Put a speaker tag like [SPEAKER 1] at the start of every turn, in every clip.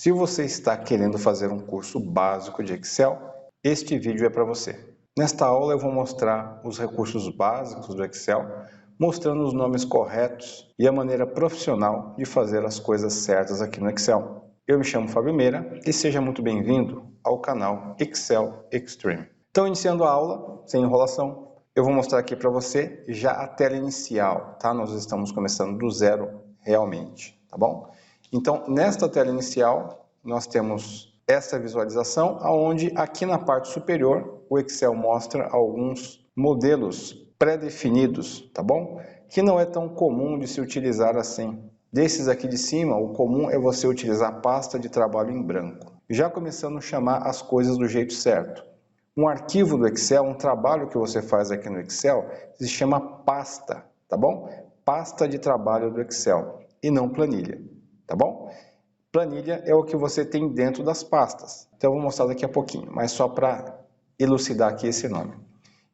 [SPEAKER 1] Se você está querendo fazer um curso básico de Excel, este vídeo é para você. Nesta aula eu vou mostrar os recursos básicos do Excel, mostrando os nomes corretos e a maneira profissional de fazer as coisas certas aqui no Excel. Eu me chamo Fábio Meira e seja muito bem-vindo ao canal Excel Extreme. Então, iniciando a aula, sem enrolação, eu vou mostrar aqui para você já a tela inicial, tá? Nós estamos começando do zero realmente, tá bom? Então, nesta tela inicial, nós temos essa visualização, onde aqui na parte superior, o Excel mostra alguns modelos pré-definidos, tá bom? Que não é tão comum de se utilizar assim. Desses aqui de cima, o comum é você utilizar a pasta de trabalho em branco. Já começando a chamar as coisas do jeito certo. Um arquivo do Excel, um trabalho que você faz aqui no Excel, se chama pasta, tá bom? Pasta de trabalho do Excel e não planilha. Tá bom? Planilha é o que você tem dentro das pastas. Então eu vou mostrar daqui a pouquinho, mas só para elucidar aqui esse nome.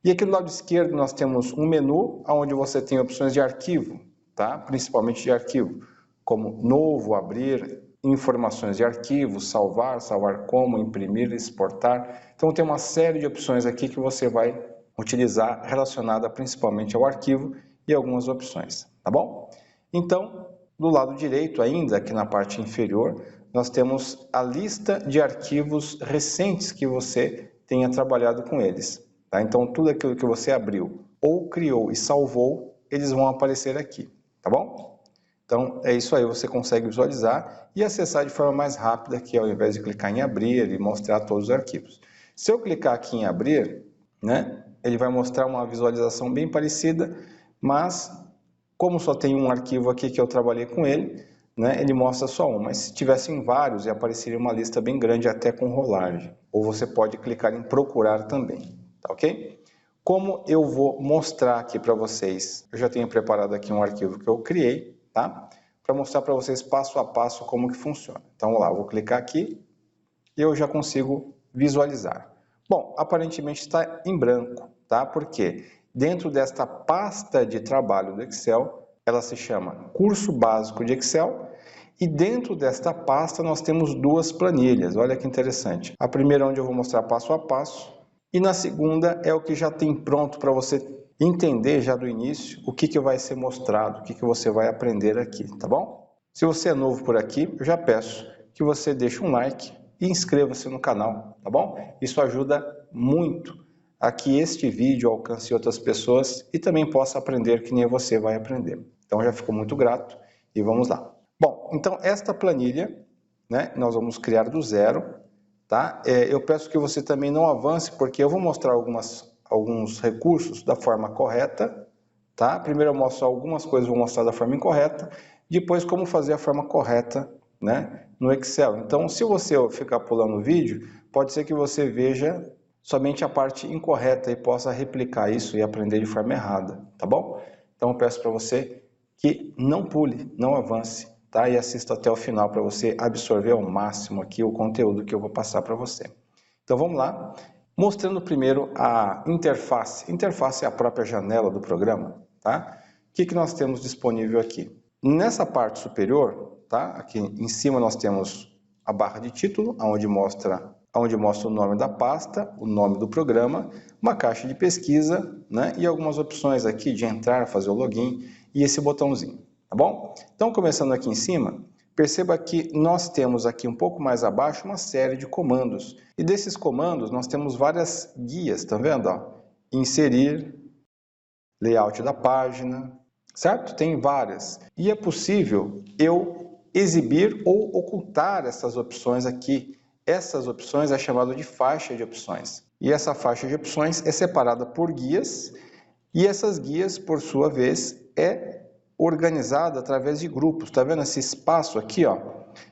[SPEAKER 1] E aqui do lado esquerdo nós temos um menu onde você tem opções de arquivo, tá? Principalmente de arquivo, como novo, abrir, informações de arquivo, salvar, salvar como, imprimir, exportar. Então tem uma série de opções aqui que você vai utilizar relacionada principalmente ao arquivo e algumas opções, tá bom? Então, do lado direito ainda, aqui na parte inferior, nós temos a lista de arquivos recentes que você tenha trabalhado com eles. Tá? Então, tudo aquilo que você abriu ou criou e salvou, eles vão aparecer aqui, tá bom? Então, é isso aí, você consegue visualizar e acessar de forma mais rápida aqui, ao invés de clicar em abrir e mostrar todos os arquivos. Se eu clicar aqui em abrir, né, ele vai mostrar uma visualização bem parecida, mas como só tem um arquivo aqui que eu trabalhei com ele, né, ele mostra só um, mas se tivessem vários, apareceria uma lista bem grande até com rolagem. Ou você pode clicar em procurar também, tá ok? Como eu vou mostrar aqui para vocês, eu já tenho preparado aqui um arquivo que eu criei, tá? Para mostrar para vocês passo a passo como que funciona. Então, vamos lá, eu vou clicar aqui e eu já consigo visualizar. Bom, aparentemente está em branco, tá? Por quê? Dentro desta pasta de trabalho do Excel, ela se chama Curso Básico de Excel, e dentro desta pasta nós temos duas planilhas, olha que interessante. A primeira onde eu vou mostrar passo a passo, e na segunda é o que já tem pronto para você entender já do início o que vai ser mostrado, o que você vai aprender aqui, tá bom? Se você é novo por aqui, eu já peço que você deixe um like e inscreva-se no canal, tá bom? Isso ajuda muito a que este vídeo alcance outras pessoas e também possa aprender que nem você vai aprender. Então, eu já fico muito grato e vamos lá. Bom, então esta planilha, né, nós vamos criar do zero, tá? Eu peço que você também não avance, porque eu vou mostrar alguns recursos da forma correta, tá? Primeiro eu mostro algumas coisas, vou mostrar da forma incorreta, depois como fazer a forma correta, né, no Excel. Então, se você ficar pulando o vídeo, pode ser que você veja somente a parte incorreta e possa replicar isso e aprender de forma errada, tá bom? Então, eu peço para você que não pule, não avance, tá? E assista até o final para você absorver ao máximo aqui o conteúdo que eu vou passar para você. Então, vamos lá. Mostrando primeiro a interface. Interface é a própria janela do programa, tá? O que nós temos disponível aqui? Nessa parte superior, tá? Aqui em cima nós temos a barra de título, onde mostra o nome da pasta, o nome do programa, uma caixa de pesquisa, né? E algumas opções aqui de entrar, fazer o login e esse botãozinho, tá bom? Então, começando aqui em cima, perceba que nós temos aqui um pouco mais abaixo uma série de comandos. E desses comandos nós temos várias guias, tá vendo? Ó? Inserir, layout da página, certo? Tem várias. E é possível eu exibir ou ocultar essas opções aqui. Essas opções é chamado de faixa de opções. E essa faixa de opções é separada por guias, e essas guias, por sua vez, é organizada através de grupos. Está vendo esse espaço aqui, ó?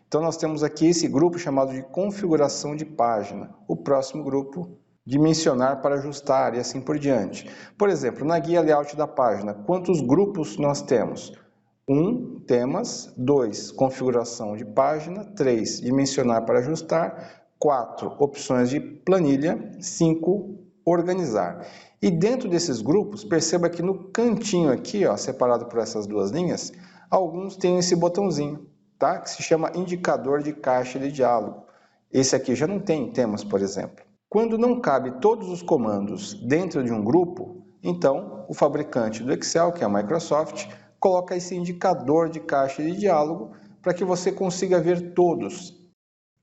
[SPEAKER 1] Então nós temos aqui esse grupo chamado de configuração de página. O próximo grupo, dimensionar para ajustar e assim por diante. Por exemplo, na guia layout da página, quantos grupos nós temos? 1, temas. 2, configuração de página. 3, dimensionar para ajustar. 4, opções de planilha. 5, organizar. E dentro desses grupos, perceba que no cantinho aqui, ó, separado por essas duas linhas, alguns têm esse botãozinho, tá? Que se chama indicador de caixa de diálogo. Esse aqui já não tem temas, por exemplo. Quando não cabe todos os comandos dentro de um grupo, então o fabricante do Excel, que é a Microsoft, coloca esse indicador de caixa de diálogo para que você consiga ver todos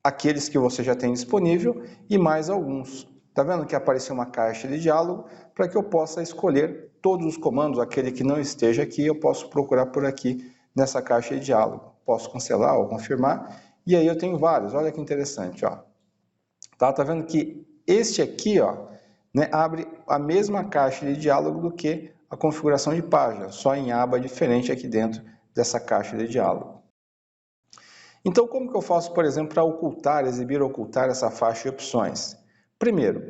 [SPEAKER 1] aqueles que você já tem disponível e mais alguns. Tá vendo que apareceu uma caixa de diálogo para que eu possa escolher todos os comandos, aquele que não esteja aqui, eu posso procurar por aqui nessa caixa de diálogo. Posso cancelar ou confirmar, e aí eu tenho vários. Olha que interessante, ó. Tá vendo que este aqui, ó, né, abre a mesma caixa de diálogo do que a configuração de página, só em aba diferente aqui dentro dessa caixa de diálogo. Então, como que eu faço, por exemplo, para ocultar, exibir ou ocultar essa faixa de opções? Primeiro,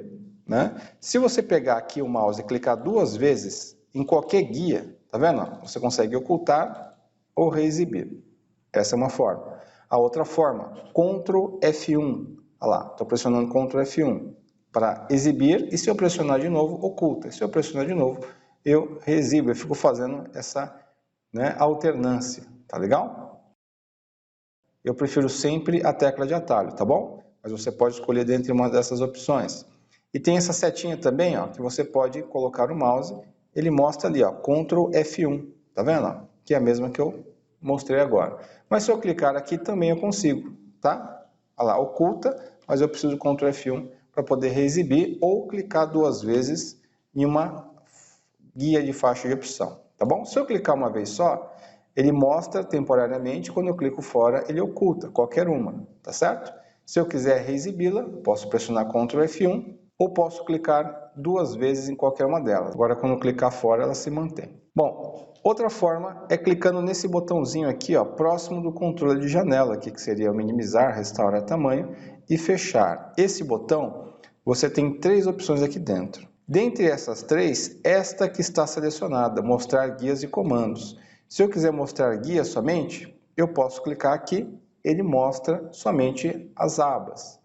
[SPEAKER 1] né, se você pegar aqui o mouse e clicar 2 vezes em qualquer guia, tá vendo? Você consegue ocultar ou reexibir. Essa é uma forma. A outra forma, Ctrl F1. Olha lá, estou pressionando Ctrl F1 para exibir, e se eu pressionar de novo, oculta. Se eu pressionar de novo, eu reexibo. Eu fico fazendo essa, né, alternância. Tá legal? Eu prefiro sempre a tecla de atalho, tá bom? Mas você pode escolher dentre uma dessas opções. E tem essa setinha também, ó, que você pode colocar o mouse, ele mostra ali, ó, Ctrl F1, tá vendo? Ó? Que é a mesma que eu mostrei agora. Mas se eu clicar aqui também eu consigo, tá? Olha lá, oculta, mas eu preciso do Ctrl F1 para poder reexibir ou clicar 2 vezes em uma guia de faixa de opção, tá bom? Se eu clicar uma vez só, ele mostra temporariamente, quando eu clico fora, ele oculta qualquer uma, tá certo? Se eu quiser reexibi-la, posso pressionar Ctrl F1 ou posso clicar 2 vezes em qualquer uma delas. Agora, quando eu clicar fora, ela se mantém. Bom, outra forma é clicando nesse botãozinho aqui, ó, próximo do controle de janela, aqui, que seria o minimizar, restaurar tamanho e fechar. Esse botão, você tem 3 opções aqui dentro. Dentre essas 3, esta que está selecionada, mostrar guias e comandos. Se eu quiser mostrar guia somente, eu posso clicar aqui, ele mostra somente as abas.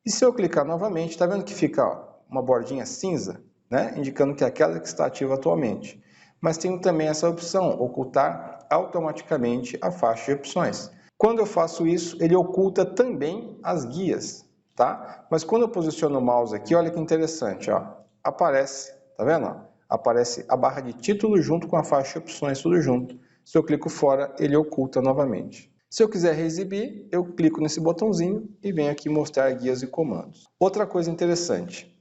[SPEAKER 1] E se eu clicar novamente, está vendo que fica, ó, uma bordinha cinza, né? Indicando que é aquela que está ativa atualmente. Mas tem também essa opção, ocultar automaticamente a faixa de opções. Quando eu faço isso, ele oculta também as guias, tá? Mas quando eu posiciono o mouse aqui, olha que interessante, ó, aparece, tá vendo? Ó? Aparece a barra de título junto com a faixa de opções, tudo junto. Se eu clico fora, ele oculta novamente. Se eu quiser reexibir, eu clico nesse botãozinho e venho aqui mostrar guias e comandos. Outra coisa interessante,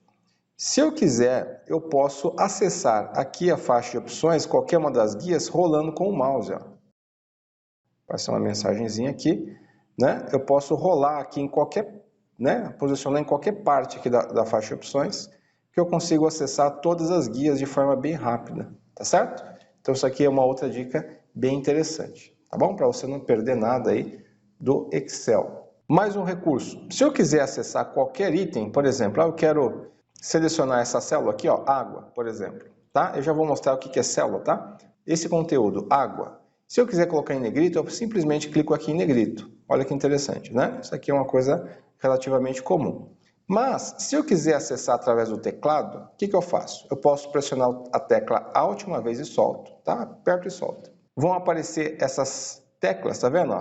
[SPEAKER 1] se eu quiser, eu posso acessar aqui a faixa de opções, qualquer uma das guias, rolando com o mouse. Ó. Vai ser uma mensagenzinha aqui, né? Eu posso rolar aqui em qualquer, né? Posicionar em qualquer parte aqui da faixa de opções, que eu consigo acessar todas as guias de forma bem rápida, tá certo? Então isso aqui é uma outra dica bem interessante. Tá bom? Para você não perder nada aí do Excel. Mais um recurso. Se eu quiser acessar qualquer item, por exemplo, eu quero selecionar essa célula aqui, ó, água, por exemplo, tá? Eu já vou mostrar o que é célula, tá? Esse conteúdo, água. Se eu quiser colocar em negrito, eu simplesmente clico aqui em negrito. Olha que interessante, né? Isso aqui é uma coisa relativamente comum. Mas, se eu quiser acessar através do teclado, o que eu faço? Eu posso pressionar a tecla Alt uma vez e solto, tá? Aperto e solto. Vão aparecer essas teclas, tá vendo?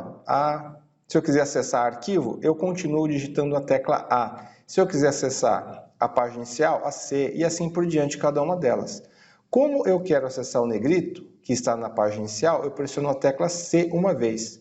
[SPEAKER 1] Se eu quiser acessar arquivo, eu continuo digitando a tecla A. Se eu quiser acessar a página inicial, a C, e assim por diante, cada uma delas. Como eu quero acessar o negrito, que está na página inicial, eu pressiono a tecla C uma vez.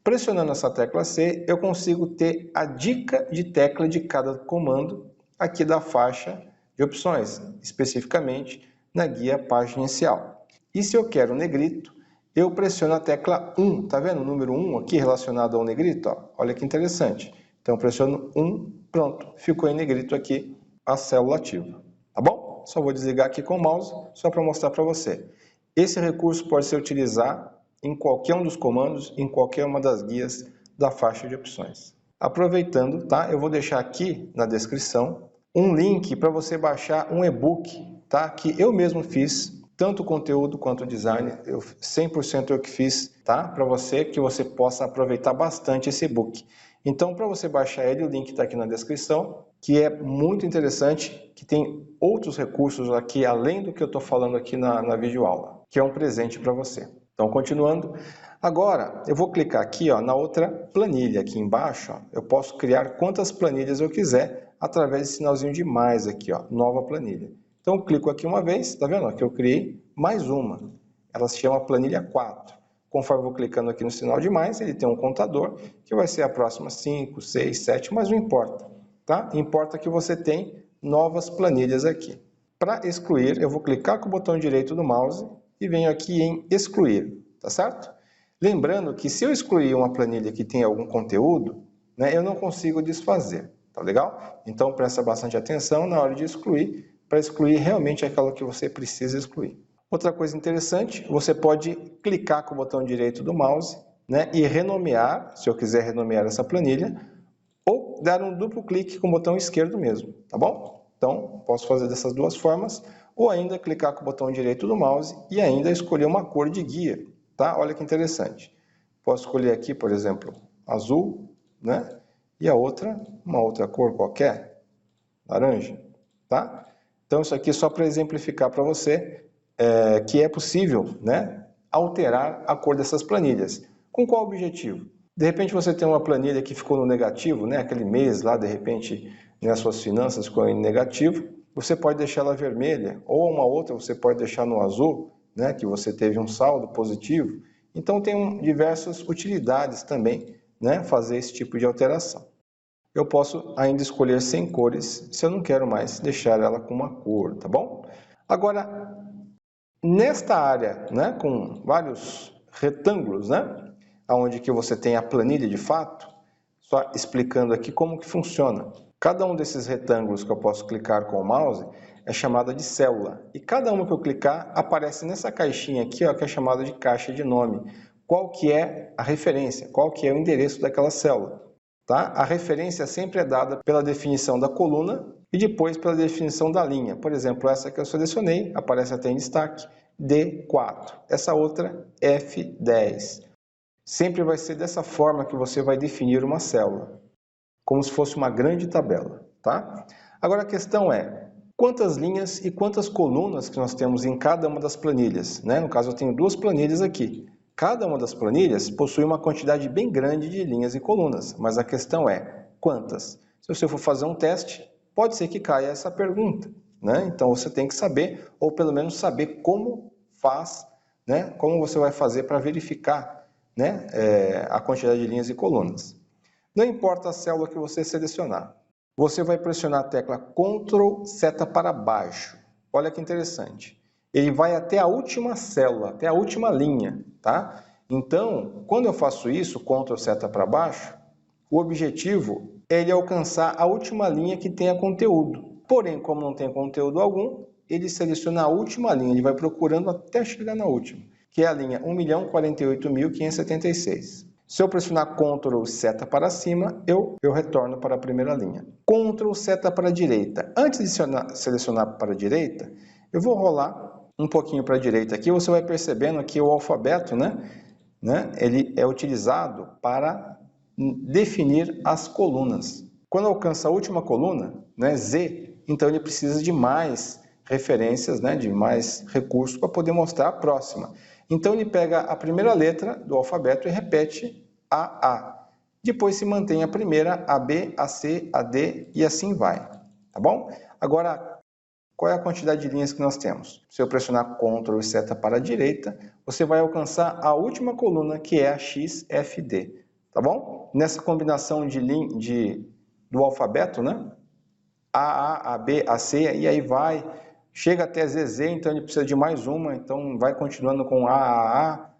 [SPEAKER 1] Pressionando essa tecla C, eu consigo ter a dica de tecla de cada comando aqui da faixa de opções, especificamente na guia página inicial. E se eu quero negrito, eu pressiono a tecla 1, tá vendo o número 1 aqui relacionado ao negrito? Ó? Olha que interessante. Então, pressiono 1, pronto, ficou em negrito aqui a célula ativa. Tá bom? Só vou desligar aqui com o mouse, só para mostrar para você. Esse recurso pode ser utilizado em qualquer um dos comandos, em qualquer uma das guias da faixa de opções. Aproveitando, tá? Eu vou deixar aqui na descrição um link para você baixar um e-book, tá? Que eu mesmo fiz, tanto o conteúdo quanto o design, 100% eu que fiz, tá? Para você, que você possa aproveitar bastante esse e-book. Então, para você baixar ele, o link está aqui na descrição, que é muito interessante, que tem outros recursos aqui, além do que eu estou falando aqui na videoaula, que é um presente para você. Então, continuando, Agora, eu vou clicar aqui ó, na outra planilha, aqui embaixo, ó, eu posso criar quantas planilhas eu quiser através desse sinalzinho de mais aqui, ó, nova planilha. Então, eu clico aqui uma vez, tá vendo? Aqui eu criei mais uma. Ela se chama planilha 4. Conforme eu vou clicando aqui no sinal de mais, ele tem um contador, que vai ser a próxima 5, 6, 7, mas não importa, tá? Importa que você tem novas planilhas aqui. Para excluir, eu vou clicar com o botão direito do mouse e venho aqui em excluir, tá certo? Lembrando que se eu excluir uma planilha que tem algum conteúdo, né, eu não consigo desfazer, tá legal? Então presta bastante atenção na hora de excluir, para excluir realmente aquela que você precisa excluir. Outra coisa interessante, você pode clicar com o botão direito do mouse, né, e renomear, se eu quiser renomear essa planilha, ou dar um duplo clique com o botão esquerdo mesmo, tá bom? Então, posso fazer dessas duas formas, ou ainda clicar com o botão direito do mouse e ainda escolher uma cor de guia, tá? Olha que interessante. Posso escolher aqui, por exemplo, azul, né? E a outra, uma outra cor qualquer, laranja, tá? Então, isso aqui é só para exemplificar para você que é possível, né, alterar a cor dessas planilhas. Com qual objetivo? De repente você tem uma planilha que ficou no negativo, né, aquele mês lá, de repente, nas suas finanças ficou em negativo, você pode deixar ela vermelha, ou uma outra você pode deixar no azul, né, que você teve um saldo positivo. Então tem diversas utilidades também, né, fazer esse tipo de alteração. Eu posso ainda escolher sem cores, se eu não quero mais deixar ela com uma cor, tá bom? Agora, nesta área, né, com vários retângulos, né, onde que você tem a planilha de fato, só explicando aqui como que funciona. Cada um desses retângulos que eu posso clicar com o mouse é chamada de célula. E cada uma que eu clicar aparece nessa caixinha aqui, ó, que é chamada de caixa de nome. Qual que é a referência? Qual que é o endereço daquela célula? Tá? A referência sempre é dada pela definição da coluna e depois pela definição da linha. Por exemplo, essa que eu selecionei, aparece até em destaque, D4. Essa outra, F10. Sempre vai ser dessa forma que você vai definir uma célula, como se fosse uma grande tabela, tá? Agora a questão é, quantas linhas e quantas colunas que nós temos em cada uma das planilhas, né? No caso eu tenho duas planilhas aqui. Cada uma das planilhas possui uma quantidade bem grande de linhas e colunas, mas a questão é, quantas? Se você for fazer um teste, pode ser que caia essa pergunta, né? Então você tem que saber, ou pelo menos saber como faz, né? Como você vai fazer para verificar, né, a quantidade de linhas e colunas. Não importa a célula que você selecionar, você vai pressionar a tecla Ctrl seta para baixo. Olha que interessante. Ele vai até a última célula, até a última linha, tá? Então, quando eu faço isso, Ctrl seta para baixo, o objetivo é ele alcançar a última linha que tenha conteúdo. Porém, como não tem conteúdo algum, ele seleciona a última linha, ele vai procurando até chegar na última, que é a linha 1.048.576. Se eu pressionar Ctrl seta para cima, eu retorno para a primeira linha. Ctrl seta para a direita. Antes de selecionar para a direita, eu vou rolar um pouquinho para a direita aqui. Você vai percebendo que o alfabeto, né, ele é utilizado para definir as colunas. Quando alcança a última coluna, né, Z, então ele precisa de mais referências, né, de mais recursos para poder mostrar a próxima. Então ele pega a primeira letra do alfabeto e repete A. Depois se mantém a primeira, a B, a C, a D e assim vai, tá bom? Agora, qual é a quantidade de linhas que nós temos? Se eu pressionar Ctrl e seta para a direita, você vai alcançar a última coluna, que é a XFD, tá bom? Nessa combinação do alfabeto, né? A, B, A, C, e aí vai, chega até ZZ, então ele precisa de mais uma, então vai continuando com A,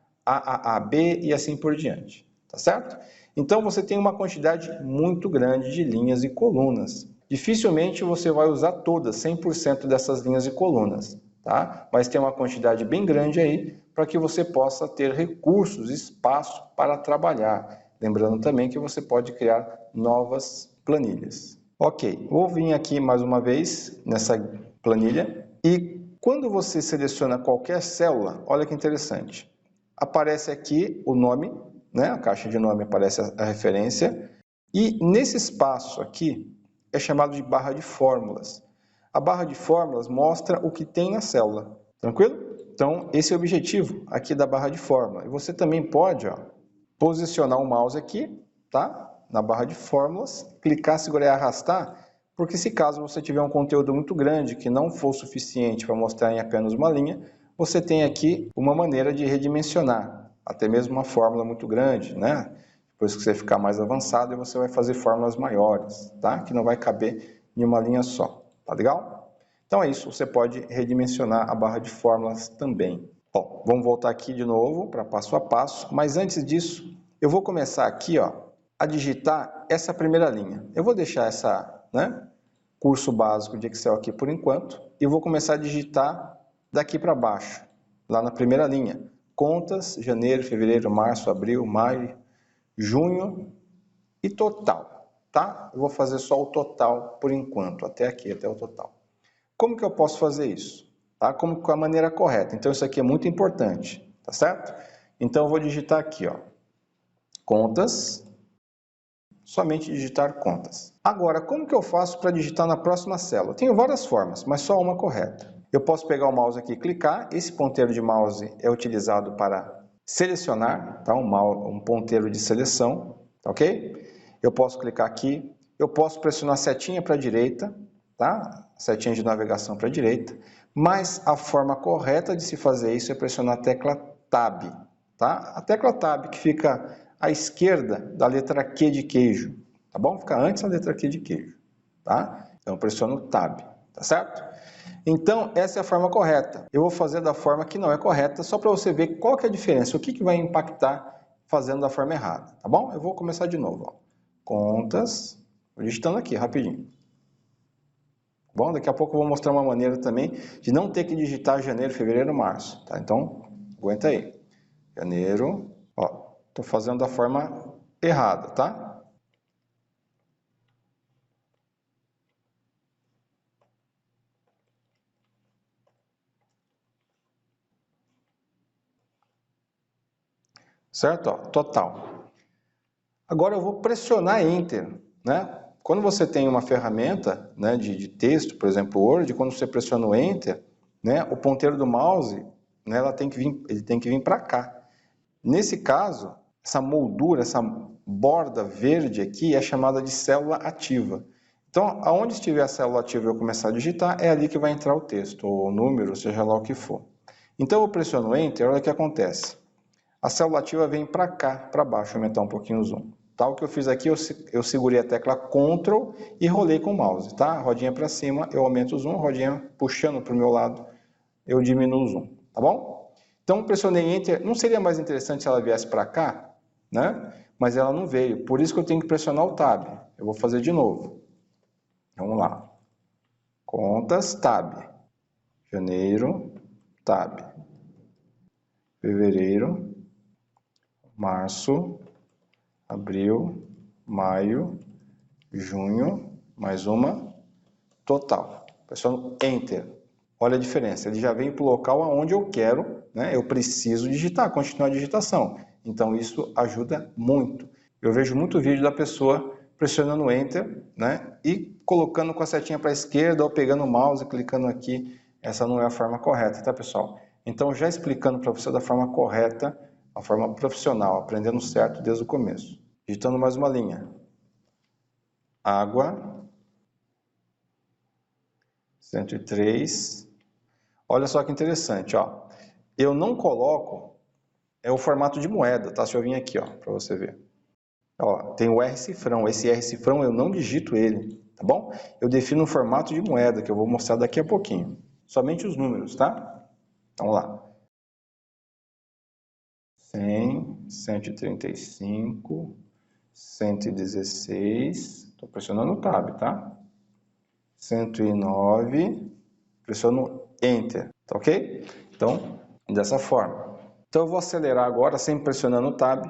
[SPEAKER 1] B e assim por diante, tá certo? Então você tem uma quantidade muito grande de linhas e colunas. Dificilmente você vai usar todas, 100% dessas linhas e colunas, tá? Mas tem uma quantidade bem grande aí para que você possa ter recursos, espaço para trabalhar. Lembrando também que você pode criar novas planilhas. Ok, vou vir aqui mais uma vez nessa planilha e quando você seleciona qualquer célula, olha que interessante, aparece aqui o nome, né? A caixa de nome aparece a referência e nesse espaço aqui é chamado de barra de fórmulas. A barra de fórmulas mostra o que tem na célula, tranquilo? Então, esse é o objetivo aqui da barra de fórmula. E você também pode, posicionar o mouse aqui, tá? Na barra de fórmulas, clicar, segurar e arrastar, porque se caso você tiver um conteúdo muito grande que não for suficiente para mostrar em apenas uma linha, você tem aqui uma maneira de redimensionar, até mesmo uma fórmula muito grande, né? Depois que você ficar mais avançado, você vai fazer fórmulas maiores, tá? Que não vai caber em uma linha só, tá legal? Então é isso, você pode redimensionar a barra de fórmulas também. Bom, vamos voltar aqui de novo para passo a passo, mas antes disso, eu vou começar aqui, a digitar essa primeira linha. Eu vou deixar essa, curso básico de Excel aqui por enquanto, e vou começar a digitar daqui para baixo, lá na primeira linha. Contas, janeiro, fevereiro, março, abril, maio, junho e total, tá? Eu vou fazer só o total por enquanto, até aqui, até o total. Como que eu posso fazer isso? Tá? Como com a maneira correta. Então isso aqui é muito importante, tá certo? Então eu vou digitar aqui, contas, somente digitar contas. Agora, como que eu faço para digitar na próxima célula? Eu tenho várias formas, mas só uma correta. Eu posso pegar o mouse aqui e clicar. Esse ponteiro de mouse é utilizado para selecionar, tá? Um ponteiro de seleção, tá ok? Eu posso clicar aqui, eu posso pressionar a setinha para a direita, tá? Setinha de navegação para a direita, mas a forma correta de se fazer isso é pressionar a tecla Tab, tá? A tecla Tab que fica à esquerda da letra Q de queijo, tá bom? Fica antes da letra Q de queijo, tá? Então eu pressiono Tab, tá certo? Então essa é a forma correta. Eu vou fazer da forma que não é correta, só para você ver qual que é a diferença, o que vai impactar fazendo da forma errada, tá bom? Eu vou começar de novo, Contas, vou digitando aqui rapidinho. Bom, daqui a pouco eu vou mostrar uma maneira também de não ter que digitar janeiro, fevereiro, março, tá? Então, aguenta aí. Janeiro, tô fazendo da forma errada, tá? Certo? Total. Agora eu vou pressionar Enter, né? Quando você tem uma ferramenta, né, de texto, por exemplo, Word, quando você pressiona o Enter, né, o ponteiro do mouse, né, ele tem que vir para cá. Nesse caso, essa moldura, essa borda verde aqui é chamada de célula ativa. Então, aonde estiver a célula ativa e eu começar a digitar, é ali que vai entrar o texto, ou o número, seja lá o que for. Então, eu pressiono Enter, olha o que acontece. A célula ativa vem para cá, para baixo, aumentar um pouquinho o zoom. Tá? O que eu fiz aqui, eu segurei a tecla Ctrl e rolei com o mouse. Tá? Rodinha para cima, eu aumento o zoom, rodinha puxando para o meu lado, eu diminuo o zoom. Tá bom? Então, pressionei Enter. Não seria mais interessante se ela viesse para cá, né? Mas ela não veio. Por isso que eu tenho que pressionar o Tab. Eu vou fazer de novo. Vamos lá. Contas, Tab. Janeiro, Tab. Fevereiro, março, abril, maio, junho, mais uma, total. Pressiono Enter. Olha a diferença, ele já vem para o local aonde eu quero, né? Eu preciso digitar, continuar a digitação. Então isso ajuda muito. Eu vejo muito vídeo da pessoa pressionando Enter, né? E colocando com a setinha para a esquerda ou pegando o mouse e clicando aqui. Essa não é a forma correta, tá, pessoal? Então, já explicando para você da forma correta, a forma profissional, aprendendo certo desde o começo. Digitando mais uma linha. Água. 103. Olha só que interessante, Eu não coloco o formato de moeda, tá? Se eu vir aqui, para você ver. Tem o R cifrão. Esse R cifrão eu não digito ele, tá bom? Eu defino um formato de moeda que eu vou mostrar daqui a pouquinho. Somente os números, tá? Vamos lá. 100, 135, 116. Estou pressionando o Tab, tá? 109. Pressiono Enter, tá ok? Então, dessa forma. Então eu vou acelerar agora, sempre pressionando o Tab,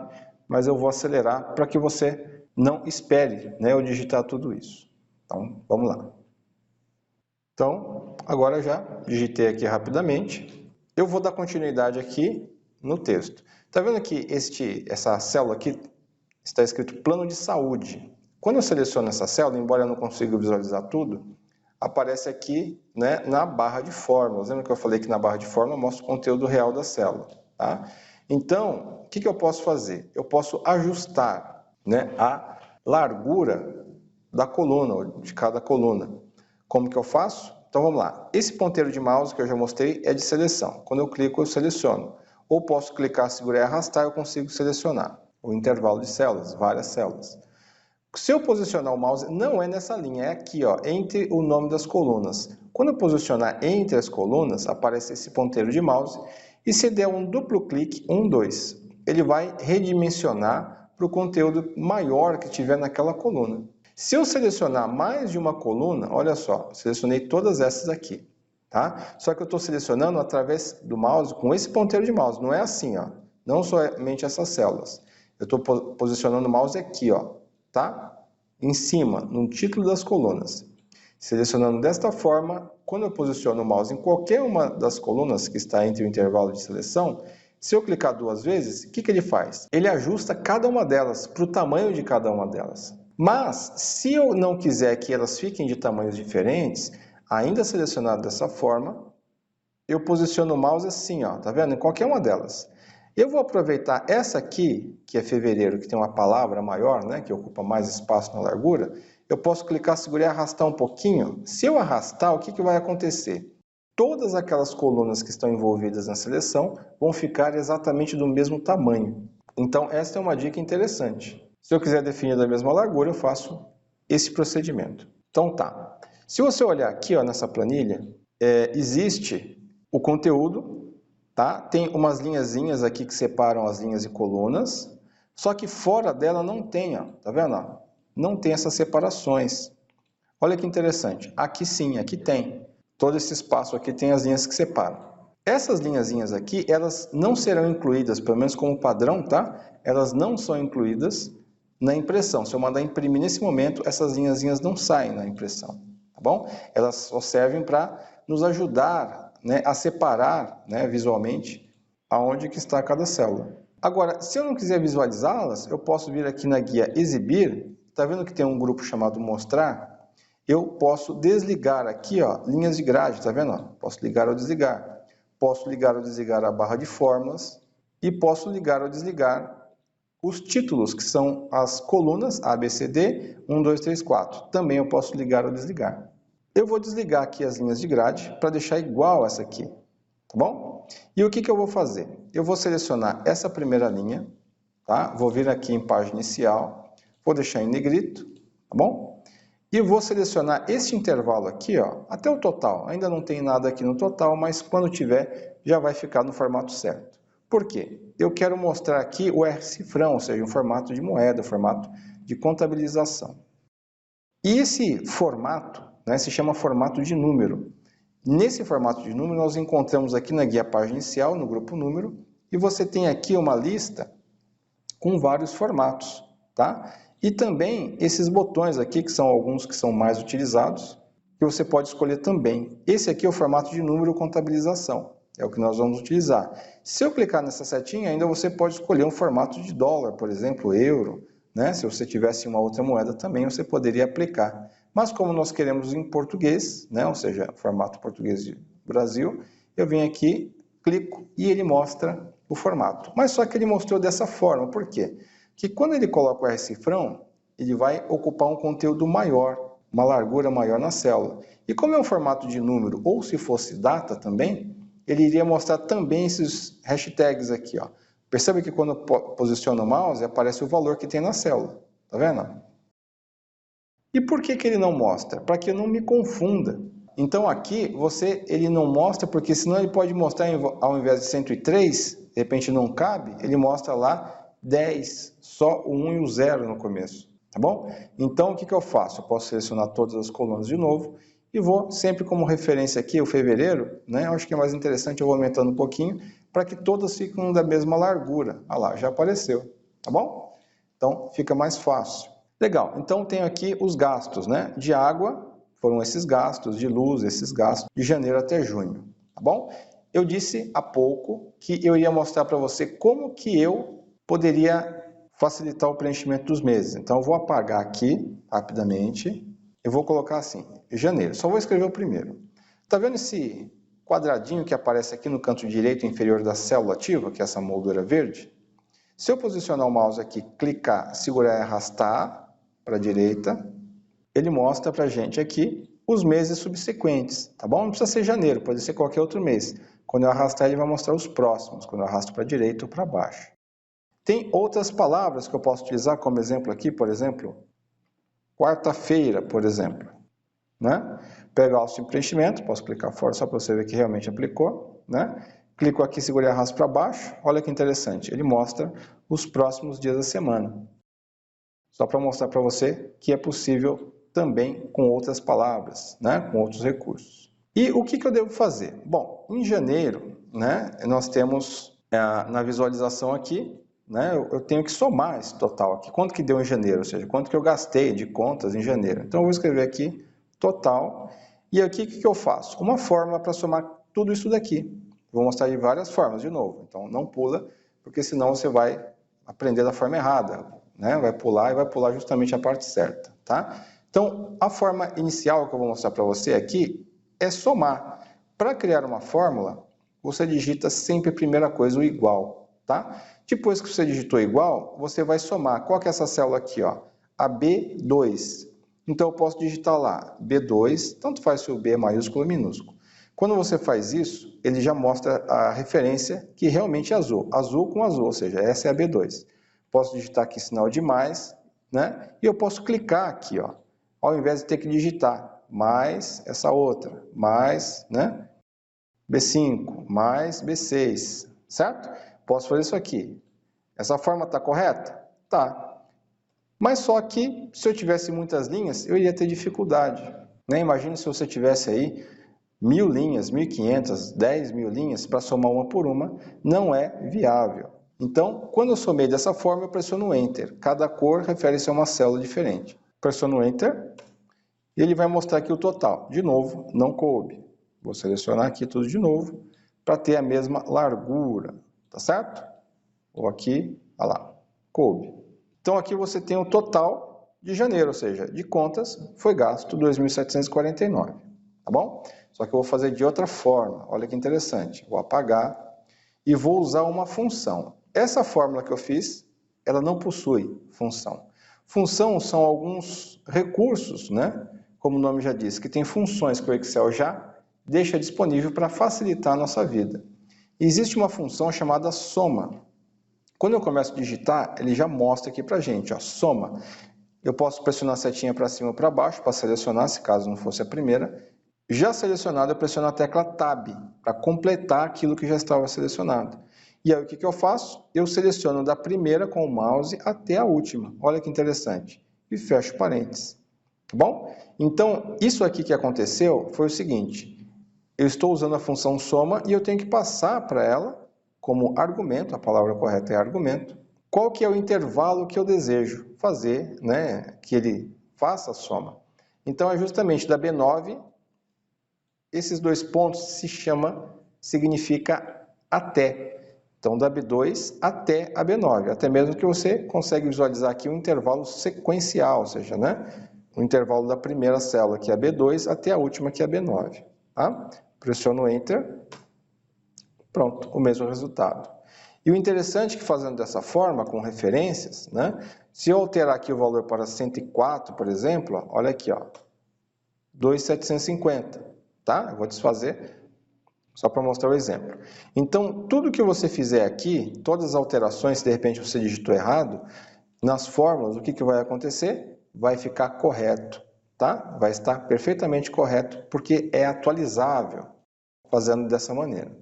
[SPEAKER 1] mas eu vou acelerar para que você não espere, né, eu digitar tudo isso. Então, vamos lá. Então, agora eu já digitei aqui rapidamente. Eu vou dar continuidade aqui no texto. Tá vendo que essa célula aqui está escrito plano de saúde. Quando eu seleciono essa célula, embora eu não consiga visualizar tudo, aparece aqui, né, na barra de fórmulas. Lembra que eu falei que na barra de fórmula mostra o conteúdo real da célula, tá? Então, o que eu posso fazer? Eu posso ajustar, né, a largura da coluna, de cada coluna. Como que eu faço? Então vamos lá. Esse ponteiro de mouse que eu já mostrei é de seleção. Quando eu clico, eu seleciono. Ou posso clicar, segurar e arrastar, eu consigo selecionar o intervalo de células, várias células. Se eu posicionar o mouse, não é nessa linha, é aqui, ó, entre o nome das colunas. Quando eu posicionar entre as colunas, aparece esse ponteiro de mouse, e se der um duplo clique, 1, 2, ele vai redimensionar para o conteúdo maior que tiver naquela coluna. Se eu selecionar mais de uma coluna, olha só, selecionei todas essas aqui, tá? Só que eu estou selecionando através do mouse com esse ponteiro de mouse, não é assim, ó, não somente essas células. Eu estou posicionando o mouse aqui, ó, tá? Em cima, no título das colunas. Selecionando desta forma, quando eu posiciono o mouse em qualquer uma das colunas que está entre o intervalo de seleção, se eu clicar 2 vezes, o que ele faz? Ele ajusta cada uma delas para o tamanho de cada uma delas. Mas, se eu não quiser que elas fiquem de tamanhos diferentes, ainda selecionado dessa forma, eu posiciono o mouse assim, ó, tá vendo? Em qualquer uma delas. Eu vou aproveitar essa aqui, que é fevereiro, que tem uma palavra maior, né, que ocupa mais espaço na largura, eu posso clicar, segurar e arrastar um pouquinho. Se eu arrastar, o que vai acontecer? Todas aquelas colunas que estão envolvidas na seleção vão ficar exatamente do mesmo tamanho. Então, essa é uma dica interessante. Se eu quiser definir da mesma largura, eu faço esse procedimento. Então tá. Se você olhar aqui, ó, nessa planilha, existe o conteúdo, tá? Tem umas linhazinhas aqui que separam as linhas e colunas, só que fora dela não tem, ó, tá vendo? Não tem essas separações. Olha que interessante. Aqui sim, aqui tem. Todo esse espaço aqui tem as linhas que separam. Essas linhazinhas aqui, elas não serão incluídas, pelo menos como padrão, tá? Elas não são incluídas na impressão. Se eu mandar imprimir nesse momento, essas linhazinhas não saem na impressão, tá bom? Elas só servem para nos ajudar, né, a separar, né, visualmente aonde que está cada célula. Agora, se eu não quiser visualizá-las, eu posso vir aqui na guia Exibir. Está vendo que tem um grupo chamado Mostrar? Eu posso desligar aqui, ó, linhas de grade, tá vendo? Posso ligar ou desligar. Posso ligar ou desligar a barra de fórmulas e posso ligar ou desligar os títulos, que são as colunas A, B, C, D, 1, 2, 3, 4. Também eu posso ligar ou desligar. Eu vou desligar aqui as linhas de grade para deixar igual essa aqui, tá bom? E o que eu vou fazer? Eu vou selecionar essa primeira linha, tá? Vou vir aqui em página inicial, vou deixar em negrito, tá bom? E vou selecionar este intervalo aqui, ó, até o total. Ainda não tem nada aqui no total, mas quando tiver, já vai ficar no formato certo. Por quê? Eu quero mostrar aqui o R-cifrão, ou seja, um formato de moeda, um formato de contabilização. E esse formato, né, se chama formato de número. Nesse formato de número, nós encontramos aqui na guia página inicial, no grupo número, e você tem aqui uma lista com vários formatos, tá? E também esses botões aqui, que são alguns que são mais utilizados, que você pode escolher também. Esse aqui é o formato de número contabilização, é o que nós vamos utilizar. Se eu clicar nessa setinha, ainda você pode escolher um formato de dólar, por exemplo, euro, né? Se você tivesse uma outra moeda também, você poderia aplicar. Mas como nós queremos em português, né? Ou seja, formato português de Brasil, eu venho aqui, clico e ele mostra o formato. Mas só que ele mostrou dessa forma, por quê? Que quando ele coloca o R-cifrão, ele vai ocupar um conteúdo maior, uma largura maior na célula. E como é um formato de número, ou se fosse data também, ele iria mostrar também esses hashtags aqui, ó. Percebe que quando eu posiciono o mouse, aparece o valor que tem na célula. Tá vendo? E por que ele não mostra? Para que eu não me confunda. Então aqui, ele não mostra, porque senão ele pode mostrar, ao invés de 103, de repente não cabe, ele mostra lá 10, só o 1 e o 0 no começo, tá bom? Então o que eu faço? Eu posso selecionar todas as colunas de novo e vou sempre como referência aqui o fevereiro, né? Eu acho que é mais interessante, eu vou aumentando um pouquinho, para que todas fiquem da mesma largura. Ah lá, já apareceu, tá bom? Então fica mais fácil. Legal, então tenho aqui os gastos, né? De água, foram esses gastos, de luz, esses gastos, de janeiro até junho, tá bom? Eu disse há pouco que eu ia mostrar para você como que eu poderia facilitar o preenchimento dos meses. Então eu vou apagar aqui, rapidamente, eu vou colocar assim, janeiro. Só vou escrever o primeiro. Tá vendo esse quadradinho que aparece aqui no canto direito inferior da célula ativa, que é essa moldura verde? Se eu posicionar o mouse aqui, clicar, segurar e arrastar para a direita, ele mostra para a gente aqui os meses subsequentes, tá bom? Não precisa ser janeiro, pode ser qualquer outro mês. Quando eu arrastar, ele vai mostrar os próximos, quando eu arrasto para a direita ou para baixo. Tem outras palavras que eu posso utilizar como exemplo aqui, por exemplo, quarta-feira, por exemplo, né? Pego o auxílio de preenchimento, posso clicar fora só para você ver que realmente aplicou, né? Clico aqui, seguro e arrasto para baixo, olha que interessante, ele mostra os próximos dias da semana. Só para mostrar para você que é possível também com outras palavras, né? Com outros recursos. E o que eu devo fazer? Bom, em janeiro, né, nós temos na visualização aqui, né, eu tenho que somar esse total aqui. Quanto que deu em janeiro? Ou seja, quanto que eu gastei de contas em janeiro. Então, eu vou escrever aqui total. E aqui, o que eu faço? Uma fórmula para somar tudo isso daqui. Vou mostrar de várias formas de novo. Então, não pula, porque senão você vai aprender da forma errada, né? Vai pular e vai pular justamente a parte certa, tá? Então, a forma inicial que eu vou mostrar para você aqui é somar. Para criar uma fórmula, você digita sempre a primeira coisa, o igual, tá? Depois que você digitou igual, você vai somar. Qual que é essa célula aqui, ó? A B2. Então, eu posso digitar lá B2, tanto faz se o B é maiúsculo ou minúsculo. Quando você faz isso, ele já mostra a referência que realmente é azul. Azul com azul, ou seja, essa é a B2. Posso digitar aqui sinal de mais, né? E eu posso clicar aqui, ó, ao invés de ter que digitar mais essa outra, mais, né? B5, mais B6, certo? Posso fazer isso aqui. Essa forma está correta? Tá. Mas só que, se eu tivesse muitas linhas, eu iria ter dificuldade, né? Imagina se você tivesse aí 1000 linhas, 1500, 10.000 linhas para somar uma por uma, não é viável. Então, quando eu somei dessa forma, eu pressiono Enter. Cada cor refere-se a uma célula diferente. Pressiono Enter e ele vai mostrar aqui o total. De novo, não coube. Vou selecionar aqui tudo de novo para ter a mesma largura, tá certo? Ou aqui, olha lá, coube. Então aqui você tem o total de janeiro, ou seja, de contas foi gasto 2.749, tá bom? Só que eu vou fazer de outra forma, olha que interessante. Vou apagar e vou usar uma função. Essa fórmula que eu fiz, ela não possui função. Função são alguns recursos, né? Como o nome já diz, que tem funções que o Excel já deixa disponível para facilitar a nossa vida. E existe uma função chamada soma. Quando eu começo a digitar, ele já mostra aqui para a gente, ó, soma. Eu posso pressionar a setinha para cima ou para baixo para selecionar, se caso não fosse a primeira. Já selecionado, eu pressiono a tecla Tab para completar aquilo que já estava selecionado. E aí o que eu faço? Eu seleciono da primeira com o mouse até a última. Olha que interessante. E fecho parênteses. Tá bom? Então, isso aqui que aconteceu foi o seguinte. Eu estou usando a função soma e eu tenho que passar para ela como argumento, a palavra correta é argumento, qual que é o intervalo que eu desejo fazer, né, que ele faça a soma. Então, é justamente da B9, esses dois pontos significa até. Então, da B2 até a B9, até mesmo que você consegue visualizar aqui um intervalo sequencial, ou seja, né, o intervalo da primeira célula, que é a B2, até a última, que é a B9. Tá? Pressiono Enter, pronto, o mesmo resultado. E o interessante é que fazendo dessa forma, com referências, né, se eu alterar aqui o valor para 104, por exemplo, ó, olha aqui, ó, 2.750, tá? Eu vou desfazer só para mostrar o exemplo. Então, tudo que você fizer aqui, todas as alterações, se de repente você digitou errado, nas fórmulas, o que vai acontecer? Vai ficar correto, tá? Vai estar perfeitamente correto, porque é atualizável fazendo dessa maneira.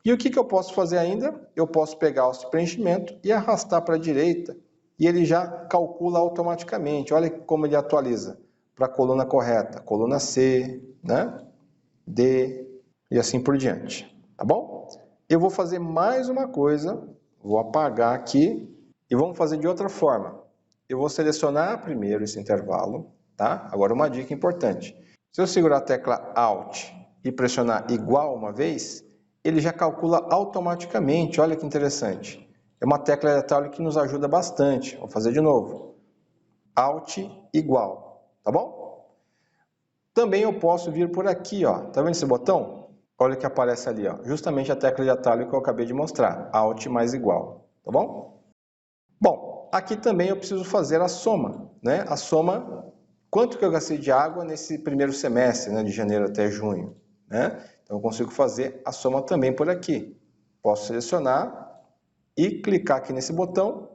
[SPEAKER 1] E o que eu posso fazer ainda? Eu posso pegar o preenchimento e arrastar para a direita, e ele já calcula automaticamente. Olha como ele atualiza para a coluna correta, coluna C, né? D, e assim por diante, tá bom? Eu vou fazer mais uma coisa, vou apagar aqui, e vamos fazer de outra forma. Eu vou selecionar primeiro esse intervalo, tá? Agora uma dica importante. Se eu segurar a tecla Alt e pressionar igual uma vez, ele já calcula automaticamente, olha que interessante. É uma tecla aleatória que nos ajuda bastante. Vou fazer de novo. Alt igual, tá bom? Também eu posso vir por aqui, ó. Tá vendo esse botão? Olha o que aparece ali, ó. Justamente a tecla de atalho que eu acabei de mostrar. Alt mais igual, tá bom? Bom, aqui também eu preciso fazer a soma, né? A soma, quanto que eu gastei de água nesse primeiro semestre, né? De janeiro até junho, né? Então eu consigo fazer a soma também por aqui. Posso selecionar e clicar aqui nesse botão,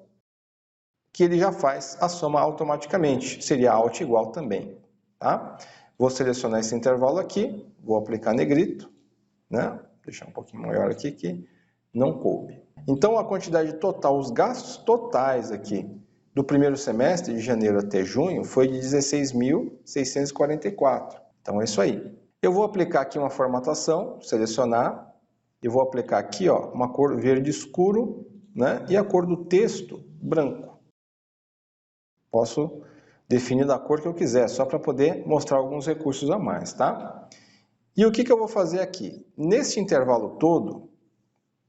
[SPEAKER 1] que ele já faz a soma automaticamente. Seria Alt igual também, tá? Vou selecionar esse intervalo aqui, vou aplicar negrito, né? Vou deixar um pouquinho maior aqui que não coube. Então, a quantidade total, os gastos totais aqui do primeiro semestre, de janeiro até junho, foi de 16.644. Então, é isso aí. Eu vou aplicar aqui uma formatação, selecionar, e vou aplicar aqui, ó, uma cor verde escuro, né? E a cor do texto, branco. Posso definir da cor que eu quiser, só para poder mostrar alguns recursos a mais, tá? E o que eu vou fazer aqui? Nesse intervalo todo, o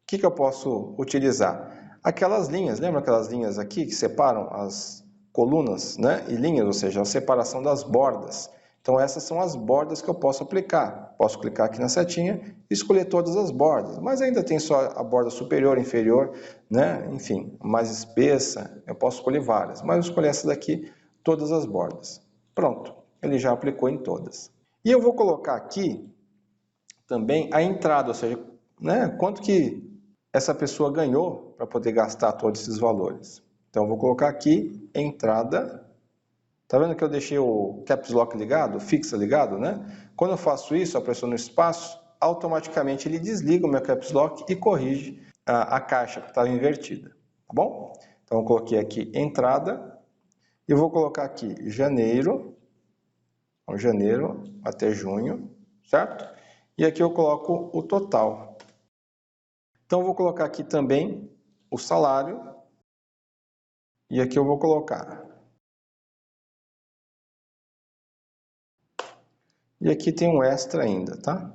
[SPEAKER 1] que eu posso utilizar? Aquelas linhas, lembra aquelas linhas aqui que separam as colunas, né? E linhas, ou seja, a separação das bordas. Então essas são as bordas que eu posso aplicar. Posso clicar aqui na setinha e escolher todas as bordas, mas ainda tem só a borda superior, inferior, né? Enfim, mais espessa, eu posso escolher várias, mas eu escolhi essa daqui, todas as bordas. Pronto, ele já aplicou em todas. E eu vou colocar aqui também a entrada, ou seja, né, quanto que essa pessoa ganhou para poder gastar todos esses valores. Então, eu vou colocar aqui, entrada. Tá vendo que eu deixei o Caps Lock ligado, fixa ligado, né? Quando eu faço isso, eu pressiono no espaço, automaticamente ele desliga o meu Caps Lock e corrige a caixa que estava invertida, tá bom? Então, eu coloquei aqui entrada e vou colocar aqui janeiro até junho, certo? E aqui eu coloco o total. Então, eu vou colocar aqui também o salário. E aqui eu vou colocar. E aqui tem um extra ainda, tá?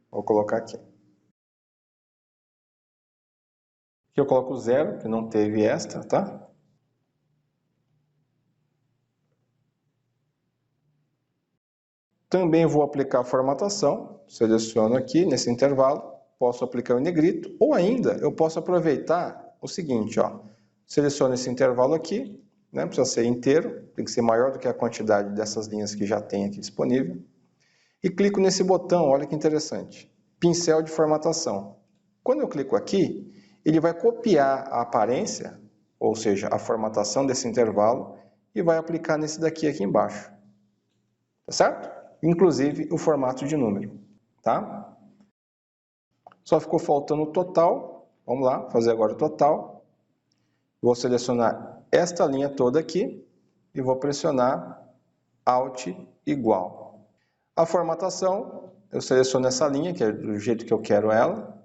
[SPEAKER 1] Vou colocar aqui. Aqui eu coloco 0, que não teve extra, tá? Também vou aplicar a formatação. Seleciono aqui nesse intervalo. Posso aplicar o negrito. Ou ainda, eu posso aproveitar o seguinte, ó. Seleciono esse intervalo aqui, né? Precisa ser inteiro, tem que ser maior do que a quantidade dessas linhas que já tem aqui disponível. E clico nesse botão, olha que interessante. Pincel de formatação. Quando eu clico aqui, ele vai copiar a aparência, ou seja, a formatação desse intervalo, e vai aplicar nesse daqui aqui embaixo. Tá certo? Inclusive o formato de número, tá? Só ficou faltando o total. Vamos lá, fazer agora o total. Vou selecionar esta linha toda aqui e vou pressionar Alt igual. A formatação, eu seleciono essa linha, que é do jeito que eu quero ela.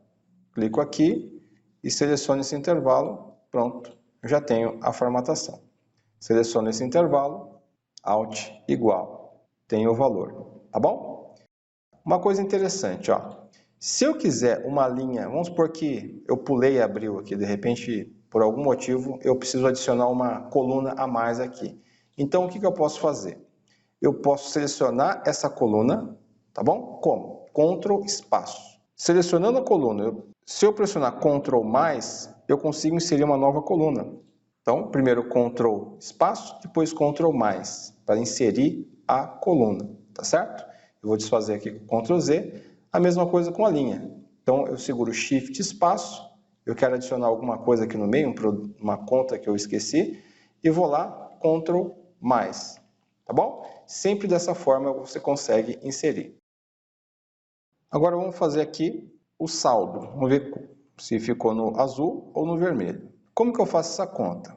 [SPEAKER 1] Clico aqui e seleciono esse intervalo. Pronto, eu já tenho a formatação. Seleciono esse intervalo, Alt igual. Tenho o valor, tá bom? Uma coisa interessante, ó. Se eu quiser uma linha, vamos supor que eu pulei abril aqui, de repente, por algum motivo, eu preciso adicionar uma coluna a mais aqui. Então, o que eu posso fazer? Eu posso selecionar essa coluna, tá bom? Como? Ctrl espaço. Selecionando a coluna, se eu pressionar Ctrl mais, eu consigo inserir uma nova coluna. Então, primeiro Ctrl espaço, depois Ctrl mais, para inserir a coluna, tá certo? Eu vou desfazer aqui com Ctrl Z, a mesma coisa com a linha. Então, eu seguro Shift espaço, eu quero adicionar alguma coisa aqui no meio, uma conta que eu esqueci, e vou lá, Ctrl mais, tá bom? Sempre dessa forma você consegue inserir. Agora vamos fazer aqui o saldo. Vamos ver se ficou no azul ou no vermelho. Como que eu faço essa conta?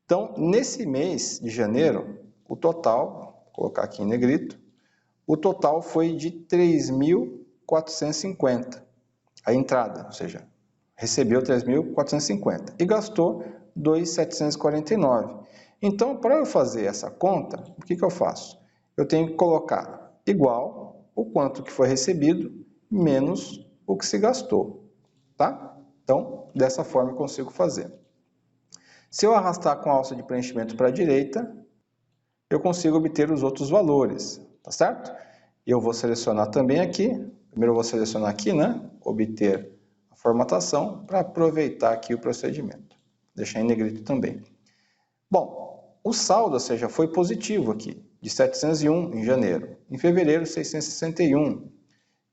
[SPEAKER 1] Então, nesse mês de janeiro, o total, vou colocar aqui em negrito, o total foi de 3.450. A entrada, ou seja, recebeu 3.450 e gastou 2.749. Então, para eu fazer essa conta, o que eu faço? Eu tenho que colocar igual o quanto que foi recebido menos o que se gastou, tá? Então, dessa forma eu consigo fazer. Se eu arrastar com a alça de preenchimento para a direita, eu consigo obter os outros valores, tá certo? Eu vou selecionar também aqui, primeiro eu vou selecionar aqui, né? Obter a formatação para aproveitar aqui o procedimento. Deixar em negrito também. Bom, o saldo, ou seja, foi positivo aqui, de 701 em janeiro. Em fevereiro, 661.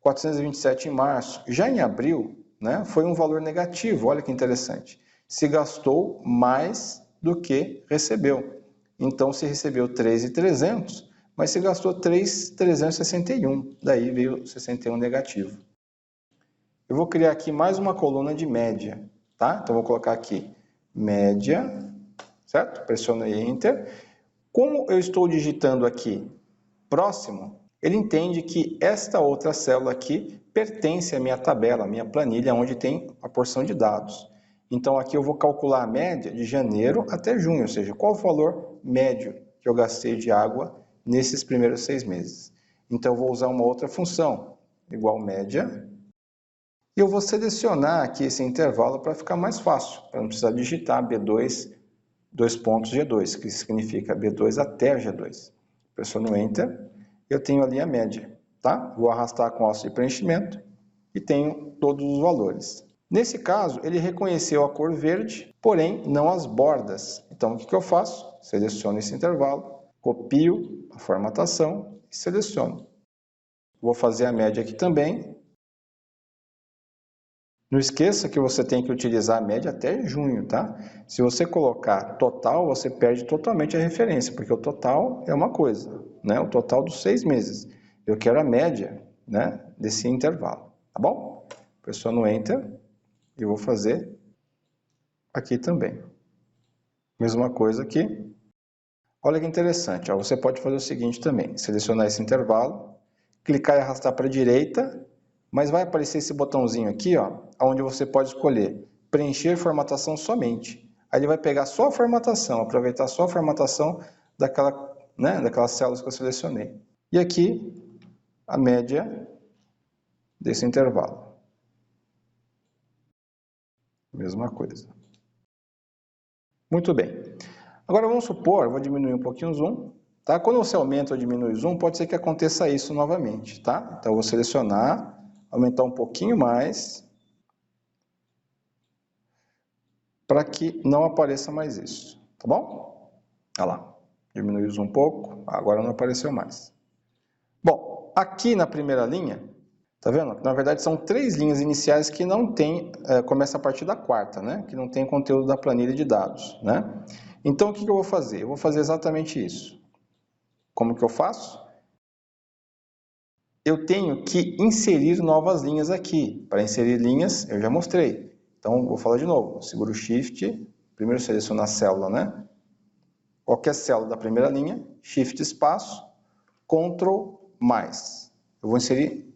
[SPEAKER 1] 427 em março. Já em abril, né, foi um valor negativo, olha que interessante. Se gastou mais do que recebeu. Então, se recebeu 3.300, mas se gastou 3.361, daí veio 61 negativo. Eu vou criar aqui mais uma coluna de média, tá? Então, vou colocar aqui média, certo? Pressionei Enter. Como eu estou digitando aqui próximo, ele entende que esta outra célula aqui pertence à minha tabela, à minha planilha, onde tem a porção de dados. Então, aqui eu vou calcular a média de janeiro até junho, ou seja, qual o valor médio que eu gastei de água nesses primeiros 6 meses. Então, eu vou usar uma outra função, igual média, e eu vou selecionar aqui esse intervalo para ficar mais fácil, para não precisar digitar B2, 2 pontos G2, que significa B2 até G2. Pressiono Enter, eu tenho ali a média, tá? Vou arrastar com o alça de preenchimento e tenho todos os valores. Nesse caso, ele reconheceu a cor verde, porém não as bordas. Então, o que eu faço? Seleciono esse intervalo, copio a formatação e seleciono. Vou fazer a média aqui também. Não esqueça que você tem que utilizar a média até junho, tá? Se você colocar total, você perde totalmente a referência, porque o total é uma coisa, né? O total dos 6 meses. Eu quero a média, né, desse intervalo, tá bom? Pressiono Enter e vou fazer aqui também. Mesma coisa aqui. Olha que interessante, ó, você pode fazer o seguinte também, selecionar esse intervalo, clicar e arrastar para a direita, mas vai aparecer esse botãozinho aqui, ó, onde você pode escolher preencher formatação somente. Aí ele vai pegar só a formatação, aproveitar só a formatação daquela, né, daquelas células que eu selecionei. E aqui, a média desse intervalo. Mesma coisa. Muito bem. Agora vamos supor, vou diminuir um pouquinho o zoom, tá? Quando você aumenta ou diminui o zoom, pode ser que aconteça isso novamente, tá? Então eu vou selecionar, aumentar um pouquinho mais, para que não apareça mais isso, tá bom? Olha lá, diminui o zoom um pouco, agora não apareceu mais. Bom, aqui na primeira linha, tá vendo? Na verdade são 3 linhas iniciais que não tem, começa a partir da quarta, né? Que não tem conteúdo da planilha de dados, né? Então o que eu vou fazer? Eu vou fazer exatamente isso. Como que eu faço? Eu tenho que inserir novas linhas aqui. Para inserir linhas, eu já mostrei. Então, vou falar de novo. Seguro o Shift, primeiro seleciono a célula, né? Qualquer célula da primeira linha, Shift espaço, Ctrl mais. Eu vou inserir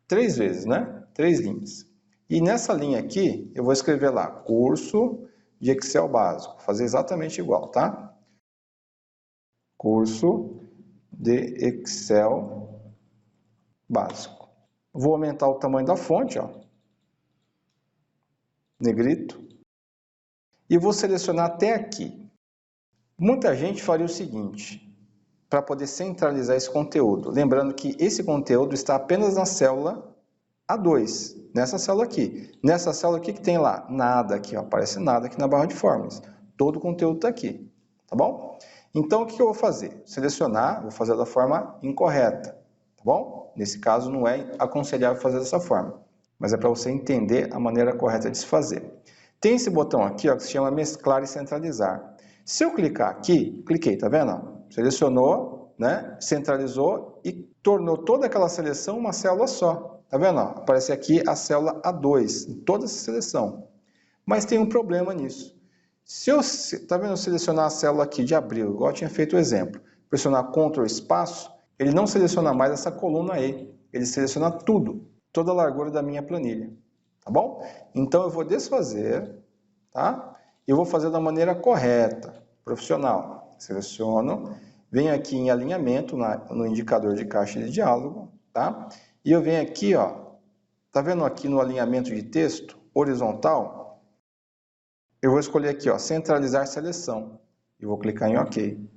[SPEAKER 1] 3 vezes, né? 3 linhas. E nessa linha aqui, eu vou escrever lá, curso de Excel básico. Vou fazer exatamente igual, tá? Curso de Excel básico. Vou aumentar o tamanho da fonte, ó, negrito, e vou selecionar até aqui. Muita gente faria o seguinte, para poder centralizar esse conteúdo, lembrando que esse conteúdo está apenas na célula A2, nessa célula aqui. Nessa célula aqui que tem lá, nada aqui, ó, aparece nada aqui na barra de fórmulas. Todo o conteúdo está aqui, tá bom? Então, o que eu vou fazer? Selecionar, vou fazer da forma incorreta, tá bom? Nesse caso, não é aconselhável fazer dessa forma, mas é para você entender a maneira correta de se fazer. Tem esse botão aqui, ó, que se chama mesclar e centralizar. Se eu clicar aqui, cliquei, tá vendo? Selecionou, né? Centralizou e tornou toda aquela seleção uma célula só. Tá vendo? Aparece aqui a célula A2, em toda essa seleção. Mas tem um problema nisso. Se eu, tá vendo, eu selecionar a célula aqui de abril, igual eu tinha feito o exemplo, pressionar Ctrl espaço, ele não seleciona mais essa coluna E, ele seleciona tudo, toda a largura da minha planilha, tá bom? Então eu vou desfazer, tá? E eu vou fazer da maneira correta, profissional. Seleciono, venho aqui em alinhamento, no indicador de caixa de diálogo, tá? E eu venho aqui, ó, tá vendo aqui no alinhamento de texto, horizontal? Eu vou escolher aqui, ó, centralizar seleção, e vou clicar em OK.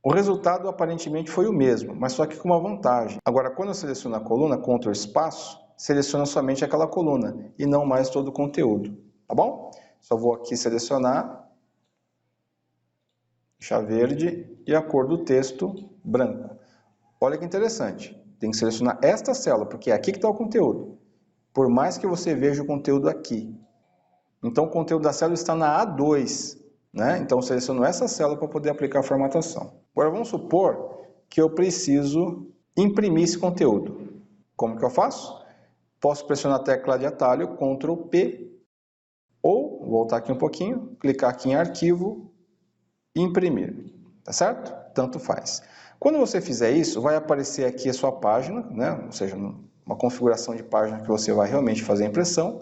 [SPEAKER 1] O resultado aparentemente foi o mesmo, mas só que com uma vantagem. Agora, quando eu seleciono a coluna, Ctrl espaço, seleciona somente aquela coluna e não mais todo o conteúdo, tá bom? Só vou aqui selecionar, deixar verde e a cor do texto branco. Olha que interessante, tem que selecionar esta célula, porque é aqui que está o conteúdo. Por mais que você veja o conteúdo aqui. Então, o conteúdo da célula está na A2, né? Então, eu seleciono essa célula para poder aplicar a formatação. Agora, vamos supor que eu preciso imprimir esse conteúdo. Como que eu faço? Posso pressionar a tecla de atalho, Ctrl P, ou, voltar aqui um pouquinho, clicar aqui em Arquivo e Imprimir, tá certo? Tanto faz. Quando você fizer isso, vai aparecer aqui a sua página, né? Ou seja, uma configuração de página que você vai realmente fazer a impressão,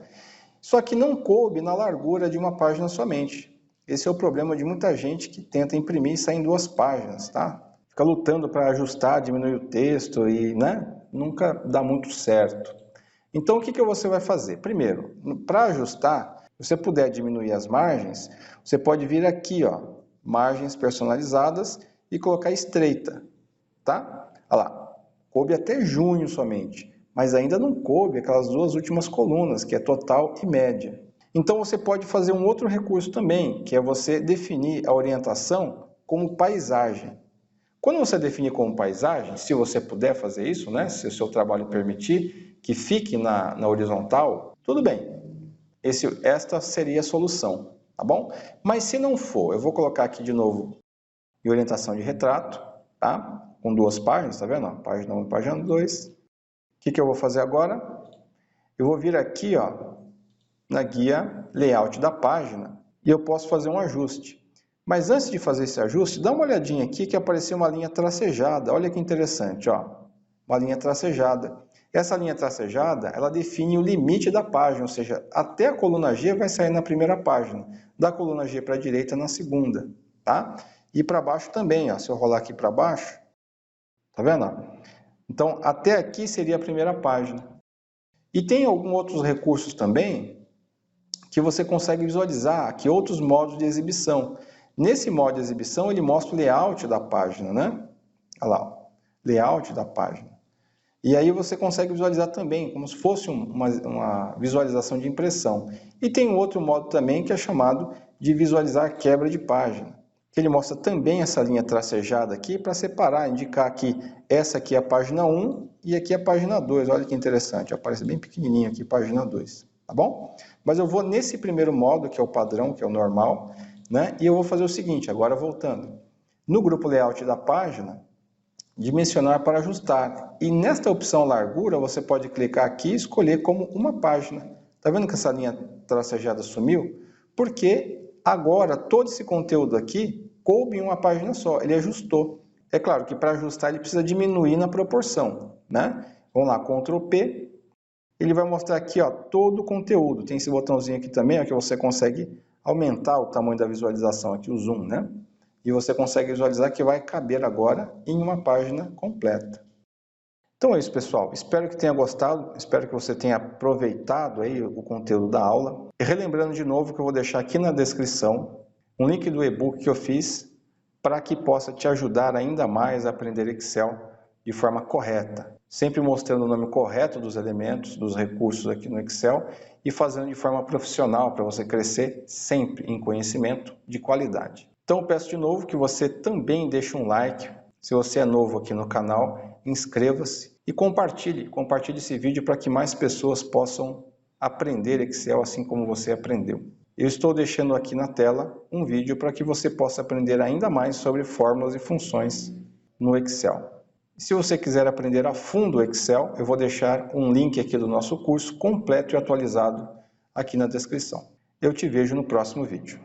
[SPEAKER 1] só que não coube na largura de uma página somente. Esse é o problema de muita gente que tenta imprimir e sai em 2 páginas, tá? Fica lutando para ajustar, diminuir o texto e, né? Nunca dá muito certo. Então, o que você vai fazer? Primeiro, para ajustar, se você puder diminuir as margens, você pode vir aqui, ó, margens personalizadas e colocar estreita, tá? Olha lá, coube até junho somente, mas ainda não coube aquelas 2 últimas colunas, que é total e média. Então você pode fazer um outro recurso também, que é você definir a orientação como paisagem. Quando você definir como paisagem, se você puder fazer isso, né, se o seu trabalho permitir que fique na horizontal, tudo bem. Esta seria a solução, tá bom? Mas se não for, eu vou colocar aqui de novo em orientação de retrato, tá? Com 2 páginas, tá vendo? Página 1 e página 2. O que eu vou fazer agora? Eu vou vir aqui, ó, na guia layout da página e eu posso fazer um ajuste. Mas antes de fazer esse ajuste, dá uma olhadinha aqui que apareceu uma linha tracejada. Olha que interessante, ó. Uma linha tracejada. Essa linha tracejada, ela define o limite da página, ou seja, até a coluna G vai sair na primeira página, da coluna G para a direita na segunda, tá? E para baixo também, ó. Se eu rolar aqui para baixo, tá vendo? Então, até aqui seria a primeira página. E tem alguns outros recursos também que você consegue visualizar aqui, outros modos de exibição. Nesse modo de exibição, ele mostra o layout da página, né? Olha lá, ó, layout da página. E aí você consegue visualizar também, como se fosse uma visualização de impressão. E tem um outro modo também que é chamado de visualizar quebra de página. Que ele mostra também essa linha tracejada aqui para separar, indicar que essa aqui é a página 1 e aqui é a página 2. Olha que interessante, aparece bem pequenininho aqui, página 2, tá bom? Mas eu vou nesse primeiro modo, que é o padrão, que é o normal, né? E eu vou fazer o seguinte, agora voltando. No grupo layout da página, dimensionar para ajustar. E nesta opção largura, você pode clicar aqui e escolher como uma página. Tá vendo que essa linha tracejada sumiu? Porque agora todo esse conteúdo aqui coube em uma página só, ele ajustou. É claro que para ajustar ele precisa diminuir na proporção, né? Vamos lá, Ctrl P. Ele vai mostrar aqui, ó, todo o conteúdo. Tem esse botãozinho aqui também, ó, que você consegue aumentar o tamanho da visualização aqui, o zoom, né? E você consegue visualizar que vai caber agora em uma página completa. Então é isso, pessoal. Espero que tenha gostado, espero que você tenha aproveitado aí o conteúdo da aula. E relembrando de novo que eu vou deixar aqui na descrição um link do e-book que eu fiz para que possa te ajudar ainda mais a aprender Excel de forma correta. Sempre mostrando o nome correto dos elementos, dos recursos aqui no Excel e fazendo de forma profissional para você crescer sempre em conhecimento de qualidade. Então eu peço de novo que você também deixe um like. Se você é novo aqui no canal, inscreva-se e compartilhe esse vídeo para que mais pessoas possam aprender Excel assim como você aprendeu. Eu estou deixando aqui na tela um vídeo para que você possa aprender ainda mais sobre fórmulas e funções no Excel. Se você quiser aprender a fundo o Excel, eu vou deixar um link aqui do nosso curso completo e atualizado aqui na descrição. Eu te vejo no próximo vídeo.